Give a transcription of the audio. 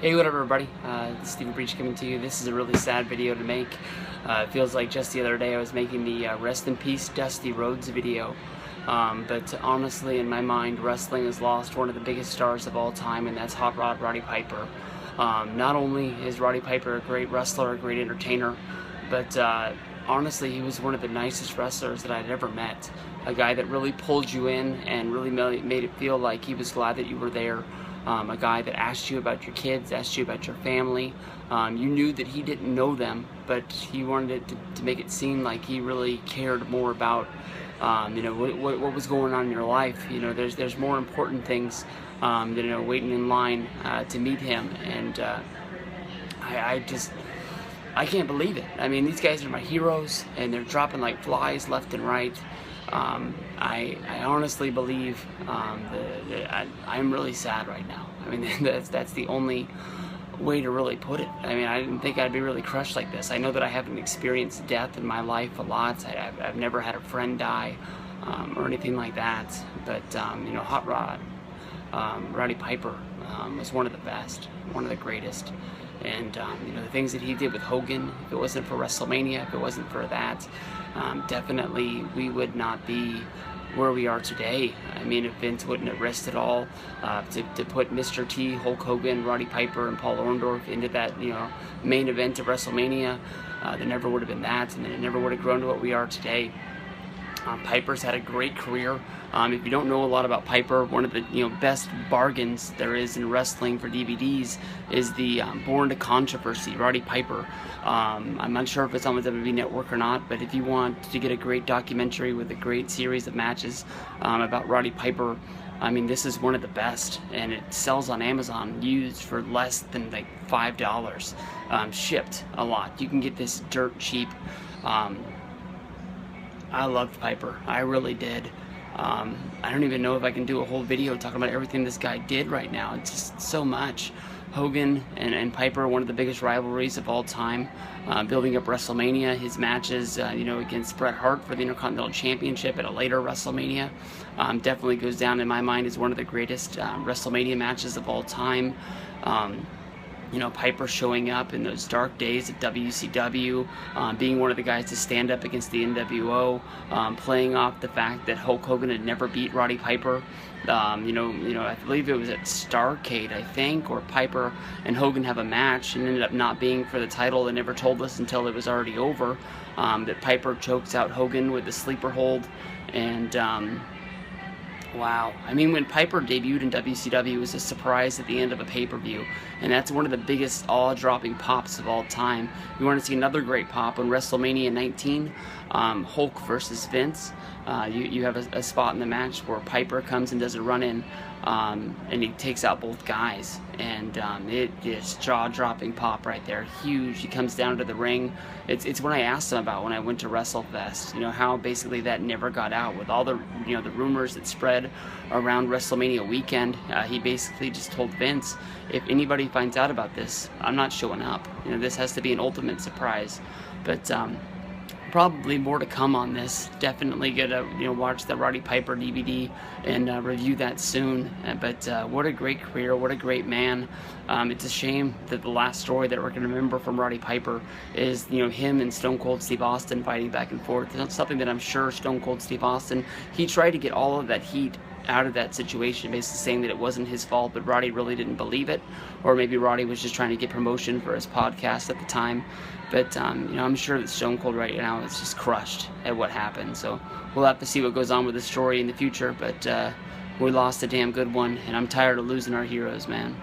Hey, what up, everybody? This is Stephen Breach coming to you. This is a really sad video to make. It feels like just the other day I was making the Rest in Peace Dusty Rhodes video. But honestly, in my mind, wrestling has lost one of the biggest stars of all time, and that's Hot Rod Roddy Piper. Not only is Roddy Piper a great wrestler, a great entertainer, but honestly, he was one of the nicest wrestlers that I'd ever met. A guy that really pulled you in and really made it feel like he was glad that you were there. A guy that asked you about your kids, asked you about your family. You knew that he didn't know them, but he wanted to make it seem like he really cared more about what was going on in your life. There's more important things waiting in line to meet him, and I can't believe it. I mean, these guys are my heroes, and they're dropping like flies left and right. I honestly believe I'm really sad right now. I mean, that's the only way to really put it. I mean, I didn't think I'd be really crushed like this. I know that I haven't experienced death in my life a lot. I've never had a friend die or anything like that. But Hot Rod Roddy Piper was one of the best, one of the greatest. And the things that he did with Hogan, if it wasn't for WrestleMania, if it wasn't for that, definitely we would not be where we are today. I mean, if Vince wouldn't have risked it all to put Mr. T, Hulk Hogan, Roddy Piper, and Paul Orndorff into that main event of WrestleMania, there never would have been that, and it never would have grown to what we are today. Piper's had a great career. If you don't know a lot about Piper, one of the best bargains there is in wrestling for DVDs is the Born to Controversy, Roddy Piper. I'm not sure if it's on the WWE Network or not, but if you want to get a great documentary with a great series of matches about Roddy Piper, I mean, this is one of the best, and it sells on Amazon used for less than like $5, shipped a lot. You can get this dirt cheap. I loved Piper. I really did. I don't even know if I can do a whole video talking about everything this guy did right now. It's just so much. Hogan and Piper, one of the biggest rivalries of all time. Building up WrestleMania, his matches, against Bret Hart for the Intercontinental Championship at a later WrestleMania, definitely goes down in my mind as one of the greatest WrestleMania matches of all time. Piper showing up in those dark days of WCW, being one of the guys to stand up against the NWO, playing off the fact that Hulk Hogan had never beat Roddy Piper. I believe it was at Starrcade, I think, or Piper and Hogan have a match and ended up not being for the title. They never told us until it was already over that Piper chokes out Hogan with the sleeper hold, and wow. I mean, when Piper debuted in WCW, it was a surprise at the end of a pay-per-view, and that's one of the biggest awe-dropping pops of all time. You want to see another great pop on WrestleMania 19, Hulk versus Vince. You have a spot in the match where Piper comes and does a run-in, and he takes out both guys, and it is jaw-dropping pop right there, huge. He comes down to the ring. It's what I asked him about when I went to WrestleFest. How basically that never got out with all the the rumors that spread around WrestleMania weekend. He basically just told Vince, if anybody finds out about this, I'm not showing up. This has to be an ultimate surprise. But probably more to come on this. Definitely gonna watch the Roddy Piper DVD and review that soon. But what a great career, what a great man. It's a shame that the last story that we're gonna remember from Roddy Piper is him and Stone Cold Steve Austin fighting back and forth. That's something that I'm sure Stone Cold Steve Austin, he tried to get all of that heat out of that situation, basically saying that it wasn't his fault, but Roddy really didn't believe it, or maybe Roddy was just trying to get promotion for his podcast at the time. But I'm sure that Stone Cold right now is just crushed at what happened. So we'll have to see what goes on with the story in the future. But we lost a damn good one, and I'm tired of losing our heroes, man.